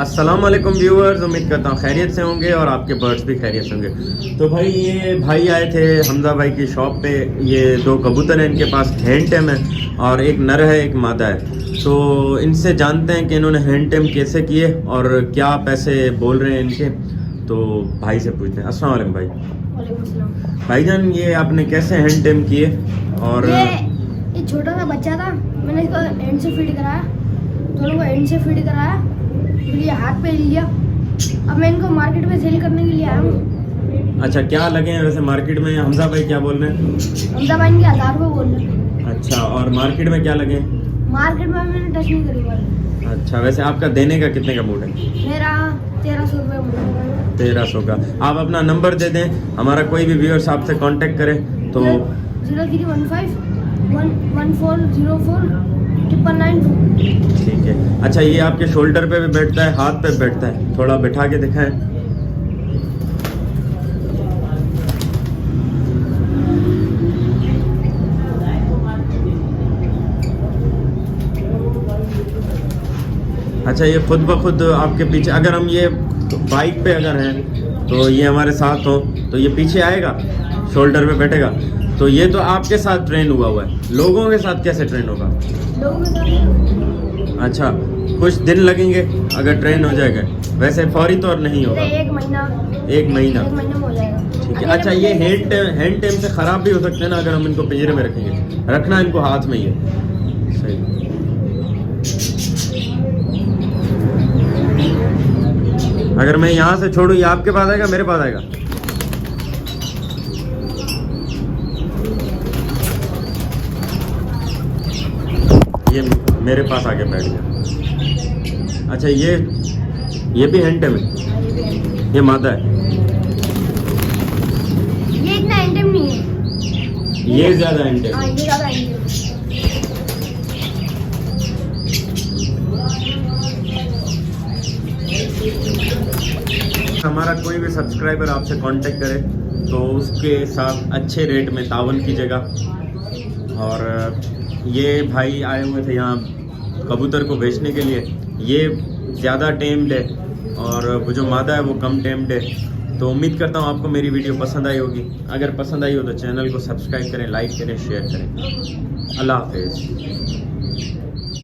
अस्सलाम वालेकुम व्यूअर्स, उम्मीद करता हूँ खैरियत से होंगे और आपके बर्ड्स भी खैरियत से होंगे। तो भाई ये भाई आए थे हमजा भाई की शॉप पे। ये दो कबूतर हैं इनके पास, हैंड टेम है और एक नर है एक मादा है। तो इनसे जानते हैं कि इन्होंने हैंड टेम कैसे किए और क्या पैसे बोल रहे हैं इनके। तो भाई से पूछते हैं। अस्सलाम वालेकुम भाई। वालेकुम सलाम। भाईजान ये आपने कैसे हैंड टेम किए? और ये छोटा सा बच्चा था, मैंने इसको एंड से फीड कराया, दोनों को एंड से फीड कराया, फिर ये हाथ पे लिया। अब मैं इनको मार्केट में सेल करने के लिए आया हूँ। अच्छा, क्या लगे हैं वैसे मार्केट में? हमजा भाई क्या बोल रहे हैं? हमजा भाई इनके 1000 रुपये बोल रहे हैं। अच्छा, और मार्केट में क्या लगे? मार्केट में मैंने टच नहीं करी वाले। अच्छा, वैसे आपका देने का कितने का मूड है? मेरा 1300 रुपये। 1300 का। आप अपना नंबर दे दें, हमारा कोई भी व्यूअर्स आपसे कांटेक्ट करे तो। 0315 1404 999। ठीक है। अच्छा, ये आपके शोल्डर पे भी बैठता है, हाथ पे बैठता है? थोड़ा बैठा के दिखाएं। अच्छा, ये खुद ब खुद आपके पीछे, अगर हम ये बाइक पे अगर हैं तो ये हमारे साथ हो तो ये पीछे आएगा, शोल्डर पे बैठेगा। तो ये तो आपके साथ ट्रेन हुआ है, लोगों के साथ कैसे ट्रेन होगा? लोगों के साथ अच्छा, कुछ दिन लगेंगे अगर ट्रेन हो जाएगा, वैसे फौरी तौर नहीं होगा। एक महीना एक महीना में हो जाएगा। ठीक है। अच्छा, ये हैंड टेम से ख़राब भी हो सकते हैं ना अगर हम इनको पिंजरे में रखेंगे? रखना इनको हाथ में ही है। सही। अगर मैं यहाँ से छोड़ूँ, ये आपके पास आएगा मेरे पास आएगा? ये मेरे पास आके बैठ गया। अच्छा, ये भी हैंड टेम है? ये मादा है? ये इतना एंटेम नहीं है, ये ज़्यादा हैंड टेम हाँ है। ये ज़्यादा एंटेम। हमारा कोई भी सब्सक्राइबर आपसे कांटेक्ट करे तो उसके साथ अच्छे रेट में तावन कीजिएगा। और ये भाई आए हुए थे यहाँ कबूतर को बेचने के लिए। ये ज़्यादा टेम्ड है और वो जो मादा है वो कम टेम्ड है। तो उम्मीद करता हूँ आपको मेरी वीडियो पसंद आई होगी। अगर पसंद आई हो तो चैनल को सब्सक्राइब करें, लाइक करें, शेयर करें। अल्लाह हाफिज़।